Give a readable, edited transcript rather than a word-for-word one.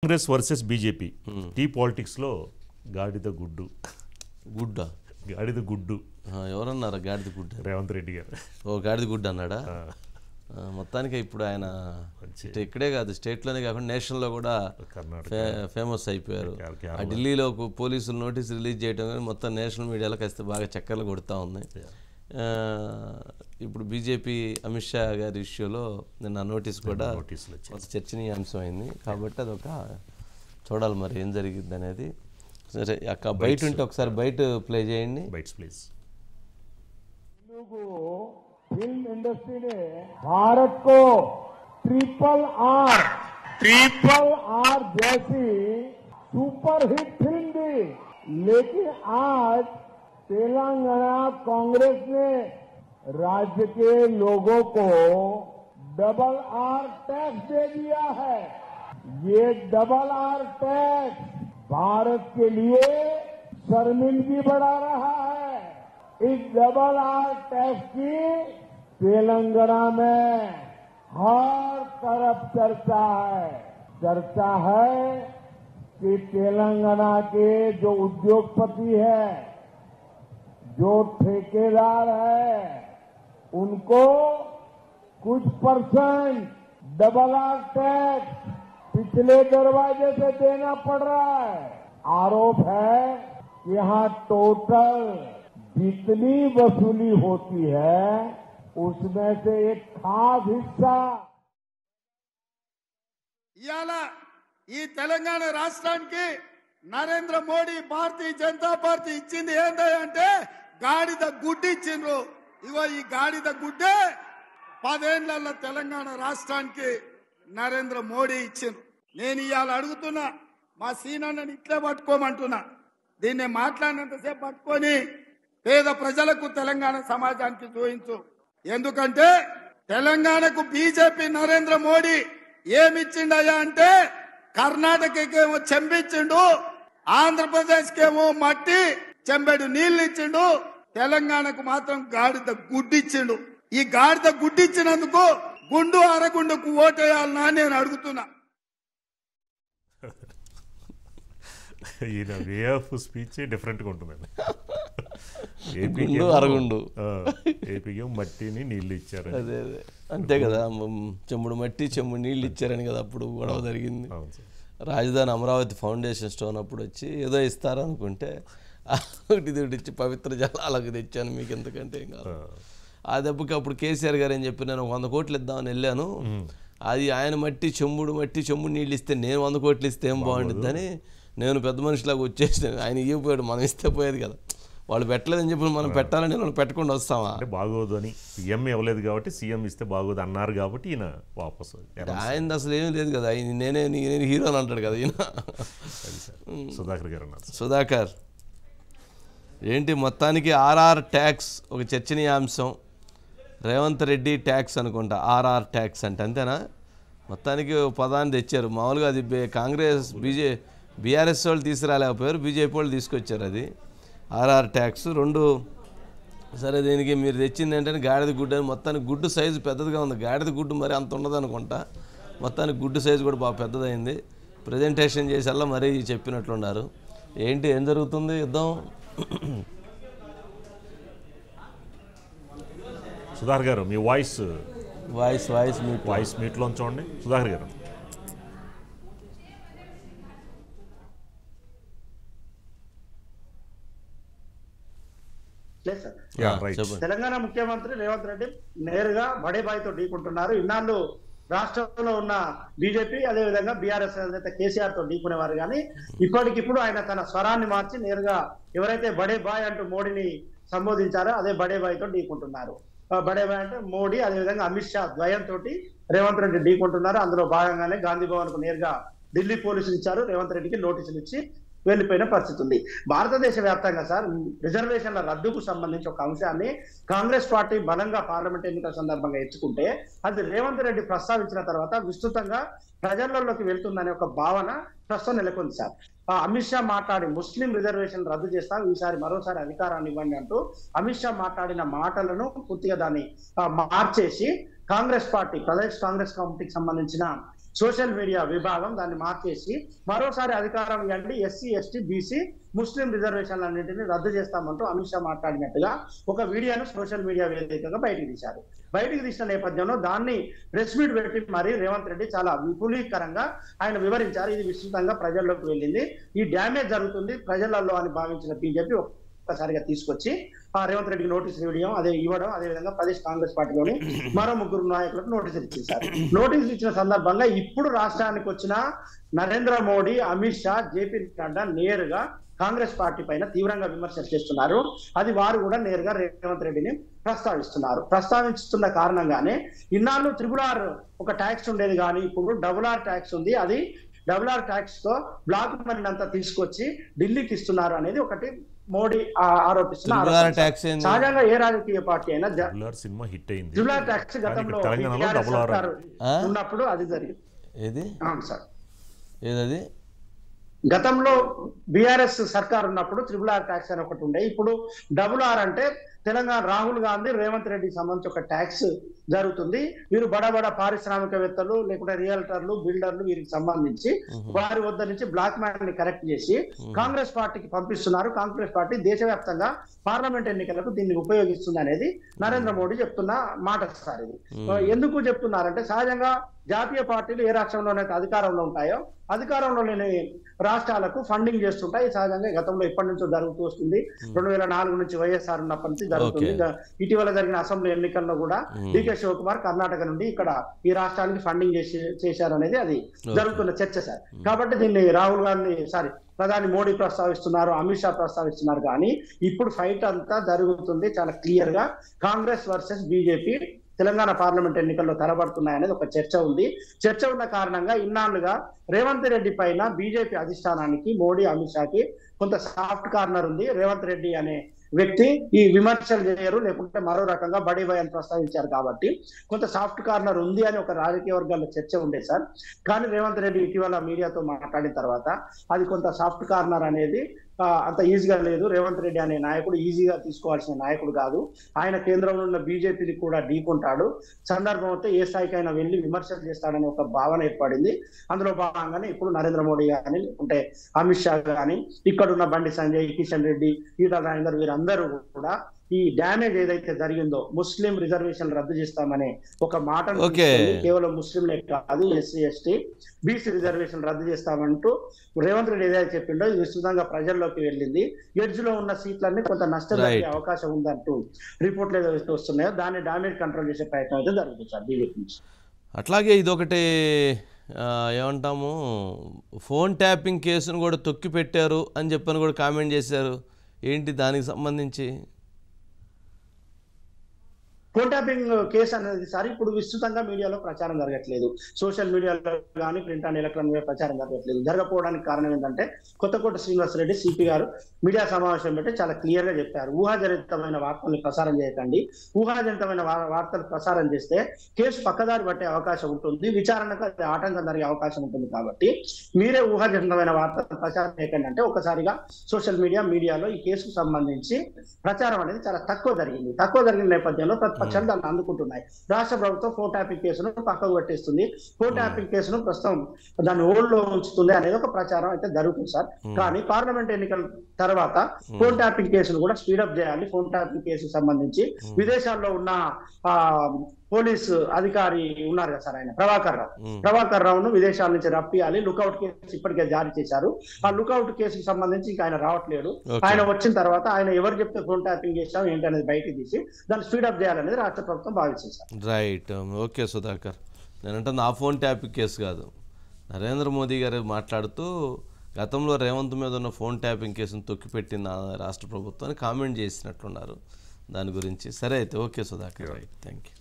Congress versus BJP tea పాలిటిక్స్లో గాడిద గుడ్డు గుడ్డా గాడిద గుడ్డు ఎవరన్నారా గాడిద గుడ్డ? రేవంత్ రెడ్డి గారు. ఓ గాడిద గుడ్డ అన్నాడా? మొత్తానికి ఇప్పుడు ఆయన ఇక్కడే కాదు స్టేట్లోనే కాకుండా నేషనల్లో కూడా ఫేమస్ అయిపోయారు. ఆ ఢిల్లీలో పోలీసులు నోటీస్ రిలీజ్ చేయడం కానీ మొత్తం నేషనల్ మీడియాలో కాస్త బాగా చక్కర్లు కొడుతూ ఉంది. ఇప్పుడు బీజేపీ అమిత్ షా గారి ఇష్యూలో నిన్న నోటీస్ కూడా చర్చనీయాంశం అయింది. కాబట్టి అదొక చూడాలి మరి ఏం జరిగింది అనేది. సరే అక్క బయట ఉంటే ఒకసారి బయట ప్లే చేయండి. Bytes please. फिल्म इंडस्ट्री ने भारत को ट्रिपल आर जैसी सुपर हिट फिल्म दी, लेकिन आज तेलंगाना कांग्रेस ने राज्य के लोगों को डबल आर टैक्स दे दिया है. ये डबल आर टैक्स भारत के लिए शर्मिंदगी बढ़ा रहा है. इस डबल आर टैक्स की तेलंगाना में हर तरफ चर्चा है कि तेलंगाना के जो उद्योगपति है, जो ठेकेदार है, उनको कुछ परसेंट डबल आर टैक्स पिछले दरवाजे से देना पड़ रहा है. आरोप है कि यहाँ टोटल जितनी वसूली होती है उसमें से एक खास हिस्सा ఇవాళ ఈ తెలంగాణ రాష్ట్రానికి నరేంద్ర మోడీ భారతీయ జనతా పార్టీ ఇచ్చింది ఏంటంటే గాడిద గుడ్డు ఇచ్చిండ్రు. ఇగో ఈ గాడిద గుడ్డే 10 ఏళ్ల తెలంగాణ రాష్ట్రానికి నరేంద్ర మోడీ ఇచ్చిండ్రు. నేను ఇవాళ అడుగుతున్నా, మా సీనన్నని ఇట్లే పట్టుకోమంటున్నా. దీన్ని మాట్లాడినంతసేపు పట్టుకొని పేద ప్రజలకు తెలంగాణ సమాజానికి చూపించు. ఎందుకంటే తెలంగాణకు బీజేపీ నరేంద్ర మోడీ ఏమిచ్చిండయా అంటే కర్ణాటకకేమో చెంబిచ్చిండు, ఆంధ్రప్రదేశ్కేమో మట్టి చెంబెడు నీళ్లు ఇచ్చిండు, తెలంగాణకు మాత్రం గాడిద గుడ్డిచ్చిండు. ఈ గాడిద గుడ్డిచ్చినందుకు గుండు అరగుండుకు ఓటేయాలనా నేను అడుగుతున్నా. ఈయన వే ఆఫ్ స్పీచ్ డిఫరెంట్గా ఉంటుందండి. అరగుండు ఏపీకి మట్టిని నీళ్ళు ఇచ్చారు. అదే అంతే కదా, చెంబుడు మట్టి చెంబుడు నీళ్ళు ఇచ్చారని కదా అప్పుడు గొడవ జరిగింది. రాజధాని అమరావతి ఫౌండేషన్ స్టోన్ అప్పుడు వచ్చి ఏదో ఇస్తారనుకుంటే ఒకటి ఇచ్చి పవిత్ర జలాలకు తెచ్చాను మీకు ఎందుకంటే ఏం కాదు. ఆ దెబ్బకి అప్పుడు కేసీఆర్ గారు ఏం చెప్పి నేను 100 కోట్లు ఇద్దామని వెళ్ళాను, అది ఆయన మట్టి చెంబుడు నీళ్ళు ఇస్తే నేను 100 కోట్లు ఇస్తే ఏం బాగుంటుందని నేను పెద్ద మనిషిలాగా వచ్చేసాను. ఆయన ఇవ్వపోయాడు, మనం ఇస్తే పోయేది కదా. వాళ్ళు పెట్టలేదని చెప్పి మనం పెట్టాలని మనం పెట్టకుండా వస్తామా? అంటే బాగోదు అని సీఎం ఇవ్వలేదు కాబట్టి సీఎం ఇస్తే బాగోదు అన్నారు కాబట్టి ఈయన వాపస్. ఆయన అసలు ఏమీ లేదు కదా, నేను హీరో అని అంటాడు కదా ఈయన. సుధాకర్ గారు అన్నారు. సుధాకర్ ఏంటి మొత్తానికి ఆర్ఆర్ ట్యాక్స్ ఒక చర్చనీయాంశం. రేవంత్ రెడ్డి ట్యాక్స్ అనుకుంటా, ఆర్ఆర్ ట్యాక్స్ అంటే అంతేనా? మొత్తానికి పదాన్ని తెచ్చారు. మామూలుగా అది కాంగ్రెస్ బీఆర్ఎస్ వాళ్ళు తీసుకురాలేకపోయారు, బీజేపీ వాళ్ళు తీసుకొచ్చారు అది ఆర్ఆర్ ట్యాక్స్ రెండు. సరే దీనికి మీరు తెచ్చింది ఏంటంటే గాడిద గుడ్డు అని. మొత్తానికి గుడ్డు సైజు పెద్దదిగా ఉంది. గాడిద గుడ్డు మరి అంత ఉండదు అనుకుంటా. మొత్తానికి గుడ్డు సైజు కూడా బాగా పెద్దదైంది. ప్రజెంటేషన్ చేసేలా మరీ చెప్పినట్లున్నారు. ఏంటి ఏం జరుగుతుంది యుద్ధం? సుధాకర్ గారు మీ వాయిస్ మీట్లో చూడండి. సుధాకర్ గారు తెలంగాణ ముఖ్యమంత్రి రేవంత్ రెడ్డి నేరుగా బడేబాయితో ఢీకుంటున్నారు. ఇన్నాళ్ళు రాష్ట్రంలో ఉన్న బీజేపీ అదేవిధంగా బీఆర్ఎస్ ఏదైతే కేసీఆర్ తో ఢీకునేవారు, కానీ ఇప్పటికిప్పుడు ఆయన తన స్వరాన్ని మార్చి నేరుగా ఎవరైతే బడేబాయ్ అంటూ మోడీని సంబోధించారో అదే బడేబాయితో ఢీకుంటున్నారు. బడేబాయ్ అంటే మోడీ అదేవిధంగా అమిత్ షా ద్వయంతో రేవంత్ రెడ్డి ఢీకుంటున్నారు. అందులో భాగంగానే గాంధీ భవన్ కు నేరుగా ఢిల్లీ పోలీసులు ఇచ్చారు, రేవంత్ రెడ్డికి నోటీసులు ఇచ్చి వెళ్లిపోయిన పరిస్థితి ఉంది. భారతదేశ వ్యాప్తంగా సార్ రిజర్వేషన్ల రద్దుకు సంబంధించి ఒక అంశాన్ని కాంగ్రెస్ పార్టీ బలంగా పార్లమెంట్ ఎన్నికల సందర్భంగా ఎత్తుకుంటే అది రేవంత్ రెడ్డి ప్రస్తావించిన తర్వాత విస్తృతంగా ప్రజల్లోకి వెళ్తుందనే ఒక భావన ప్రస్తుతం నెలకొంది సార్. అమిత్ షా మాట్లాడి ముస్లిం రిజర్వేషన్ రద్దు చేస్తాం, ఈసారి మరోసారి అధికారాన్ని ఇవ్వండి అంటూ అమిత్ షా మాట్లాడిన మాటలను పూర్తిగా దాన్ని మార్చేసి కాంగ్రెస్ పార్టీ ప్రదేశ్ కాంగ్రెస్ కమిటీకి సంబంధించిన సోషల్ మీడియా విభాగం దాన్ని మార్చేసి మరోసారి అధికారం ఇవ్వండి, ఎస్సీ ఎస్టీ బీసీ ముస్లిం రిజర్వేషన్లన్నింటినీ రద్దు చేస్తామంటూ అమిత్ షా మాట్లాడినట్టుగా ఒక వీడియోను సోషల్ మీడియా వేదికగా బయటికి తీశారు. బయటికి తీసిన నేపథ్యంలో దాన్ని ప్రెస్ మీట్ పెట్టి మరి రేవంత్ రెడ్డి చాలా విపులీకరంగా ఆయన వివరించారు. ఇది విస్తృతంగా ప్రజల్లోకి వెళ్ళింది, ఈ డ్యామేజ్ జరుగుతుంది ప్రజలలో అని భావించిన బీజేపీ ఒక్కసారిగా తీసుకొచ్చి రేవంత్ రెడ్డికి నోటీసులు ఇవ్వడం, అదేవిధంగా ప్రదేశ్ కాంగ్రెస్ పార్టీలోని మరో 3 నాయకులకు నోటీసులు ఇచ్చేశారు. నోటీసులు ఇచ్చిన సందర్భంగా ఇప్పుడు రాష్ట్రానికి వచ్చిన నరేంద్ర మోడీ, అమిత్ షా, జేపీ నడ్డా నేరుగా కాంగ్రెస్ పార్టీ పైన తీవ్రంగా విమర్శలు చేస్తున్నారు. అది వారు కూడా నేరుగా రేవంత్ రెడ్డిని ప్రస్తావిస్తున్నారు. ప్రస్తావిస్తున్న కారణంగానే ఇన్నాళ్ళు RRR ఒక ట్యాక్స్ ఉండేది కానీ ఇప్పుడు RRR ట్యాక్స్ ఉంది. అది RRR ట్యాక్స్ తో బ్లాక్ మనీ అంతా తీసుకొచ్చి ఢిల్లీకి ఇస్తున్నారు అనేది ఒకటి మోడీ ఆరోపిస్తున్నారు. సహజంగా ఏ రాజకీయ పార్టీ అయినా సినిమా హిట్ అయింది. RRR ట్యాక్స్ గతంలో ఉన్నప్పుడు అది జరిగింది. అవును సార్, ఏదది గతంలో బీఆర్ఎస్ సర్కార్ ఉన్నప్పుడు RRR ట్యాక్స్ అని ఒకటి ఉండే. ఇప్పుడు RRR అంటే తెలంగాణ రాహుల్ గాంధీ రేవంత్ రెడ్డికి సంబంధించి ఒక ట్యాక్స్ జరుగుతుంది. వీరు బడా పారిశ్రామికవేత్తలు లేకుంటే రియల్టర్లు, బిల్డర్లు వీరికి సంబంధించి వారి వద్ద నుంచి బ్లాక్ మ్యాన్ ని కరెక్ట్ చేసి కాంగ్రెస్ పార్టీకి పంపిస్తున్నారు. కాంగ్రెస్ పార్టీ దేశవ్యాప్తంగా పార్లమెంట్ ఎన్నికలకు దీన్ని ఉపయోగిస్తుంది అనేది నరేంద్ర మోడీ చెప్తున్న మాట సార్. ఇది ఎందుకు చెప్తున్నారంటే సహజంగా జాతీయ పార్టీలు ఏ రాష్ట్రంలోనైతే అధికారంలో ఉంటాయో అధికారంలో లేని రాష్ట్రాలకు ఫండింగ్ చేస్తుంటాయి. సహజంగా గతంలో ఎప్పటి నుంచో జరుగుతూ వస్తుంది. 2004 నుంచి వైఎస్ఆర్ ఉన్నప్పటి నుంచి జరుగుతుంది. ఇటీవల జరిగిన అసెంబ్లీ ఎన్నికల్లో కూడా డికే శివకుమార్ కర్ణాటక నుండి ఇక్కడ ఈ రాష్ట్రానికి ఫండింగ్ చేశారనేది అది జరుగుతున్న చర్చ సార్. కాబట్టి దీన్ని రాహుల్ గాంధీ ప్రధాని మోడీ ప్రస్తావిస్తున్నారు, అమిత్ షా ప్రస్తావిస్తున్నారు. కానీ ఇప్పుడు ఫైట్ అంతా జరుగుతుంది చాలా క్లియర్ గా Congress versus BJP Telangana parliament ఎన్నికల్లో తలబడుతున్నాయనేది ఒక చర్చ ఉంది. చర్చ ఉన్న కారణంగా ఇన్నాళ్లుగా రేవంత్ రెడ్డి పైన బీజేపీ అధిష్టానానికి, మోడీ, అమిత్ షాకి కొంత సాఫ్ట్ కార్నర్ ఉంది. రేవంత్ రెడ్డి అనే వ్యక్తి ఈ విమర్శలు చేయరు, లేకుంటే మరో రకంగా బడి భయాన్ని ప్రస్తావించారు కాబట్టి కొంత సాఫ్ట్ కార్నర్ ఉంది అని ఒక రాజకీయ వర్గాల్లో చర్చ ఉండే సార్. కానీ రేవంత్ రెడ్డి ఇటీవల మీడియాతో మాట్లాడిన తర్వాత అది కొంత సాఫ్ట్ కార్నర్ అనేది అంత ఈజీగా లేదు. రేవంత్ రెడ్డి అనే నాయకుడు ఈజీగా తీసుకోవాల్సిన నాయకుడు కాదు. ఆయన కేంద్రంలో ఉన్న బీజేపీని కూడా ఢీకొంటాడు. సందర్భం అయితే ఏ స్థాయికైనా వెళ్ళి విమర్శలు చేస్తాడనే ఒక భావన ఏర్పడింది. అందులో భాగంగానే ఇప్పుడు నరేంద్ర మోడీ కానీ లేకుంటే అమిత్ షా కానీ ఇక్కడ ఉన్న బండి సంజయ్, కిషన్ రెడ్డి, ఈటల రాజేందర్ వీరందరూ కూడా ఈ డ్యామేజ్ ఏదైతే జరిగిందో ముస్లిం రిజర్వేషన్ రద్దు చేస్తామనే ఒక మాటను కేవలం ముస్లింలే కాదు ఎస్సీ ఎస్టీ బీసీ రిజర్వేషన్ రద్దు చేస్తామంటూ రేవంత్ రెడ్డి ఏదైతే చెప్పిండో ఇది విస్తృతంగా ప్రజల్లోకి వెళ్ళింది. ఎడ్జ్ లో ఉన్న సీట్లన్నీ కొంత నష్టం జరిగే అవకాశం ఉందంటూ రిపోర్ట్లు ఏదైతే వస్తున్నాయో దాన్ని డామేజ్ కంట్రోల్ చేసే ప్రయత్నం అయితే జరుగుతుంది సార్ బీజేపీ నుంచి. అట్లాగే ఇదొకటి ఏమంటాము, ఫోన్ ట్యాపింగ్ కేసును కూడా తొక్కి పెట్టారు అని చెప్పని కూడా కామెంట్ చేశారు. ఏంటి దానికి సంబంధించి? ఫోన్ ట్యాపింగ్ కేసు అనేది సార్ ఇప్పుడు విస్తృతంగా మీడియాలో ప్రచారం జరగట్లేదు. సోషల్ మీడియాలో కానీ ప్రింట్ అండ్ ఎలక్ట్రానిక్ మీడియా ప్రచారం జరగట్లేదు. జరగకపోవడానికి కారణం ఏంటంటే కొత్తకోట శ్రీనివాస్ రెడ్డి సిపి గారు మీడియా సమావేశం పెట్టి చాలా క్లియర్ గా చెప్పారు, ఊహాజనితమైన వార్తల్ని ప్రసారం చేయకండి. ఊహాజనితమైన వార్తలు ప్రసారం చేస్తే కేసు పక్కదారి పట్టే అవకాశం ఉంటుంది, విచారణకు అది ఆటంకం జరిగే అవకాశం ఉంటుంది. కాబట్టి మీరే ఊహాజనితమైన వార్తలు ప్రచారం చేయకండి అంటే ఒకసారిగా సోషల్ మీడియాలో ఈ కేసుకు సంబంధించి ప్రచారం అనేది చాలా తక్కువ జరిగిన నేపథ్యంలో ప్రతిపక్షాలు దాన్ని అందుకుంటున్నాయి. రాష్ట్ర ప్రభుత్వం ఫోన్ ట్యాపింగ్ కేసును పక్కకు పెట్టేస్తుంది, ఫోన్ ట్యాపింగ్ కేసును ప్రస్తుతం దాన్ని హోల్డ్ లో ఉంచుతుంది అనేది ఒక ప్రచారం అయితే జరుగుతుంది సార్. కానీ పార్లమెంట్ ఎన్నికల తర్వాత ఫోన్ ట్యాపింగ్ కేసును కూడా స్పీడప్ చేయాలి. ఫోన్ ట్యాపింగ్ కేసుకు సంబంధించి విదేశాల్లో ఉన్న పోలీసు అధికారి ఉన్నారు కదా సార్, ఆయన ప్రభాకర్ రావును విదేశాల నుంచి రప్పియాలి. లుకౌట్ కేసు ఇప్పటికే జారీ చేశారు. ఆ లుకౌట్ కేసుకు సంబంధించి ఇంకా ఆయన రావట్లేదు. ఆయన వచ్చిన తర్వాత ఆయన ఎవరు చెప్తే ఫోన్ ట్యాపింగ్ చేశాం ఏంటి అనేది బయటకు తీసి దాన్ని స్పీడప్ చేయాలనేది రాష్ట్ర ప్రభుత్వం భావించింది సార్. Right, okay Sudhakar. నేనంటే ఆ ఫోన్ ట్యాపింగ్ కేసు కాదు, నరేంద్ర మోదీ గారు మాట్లాడుతూ గతంలో రేవంత్ మీద ఉన్న ఫోన్ ట్యాపింగ్ కేసును తొక్కిపెట్టిన రాష్ట్ర ప్రభుత్వాన్ని కామెంట్ చేసినట్లున్నారు దాని గురించి. సరే అయితే okay Sudhakar, right, thank you.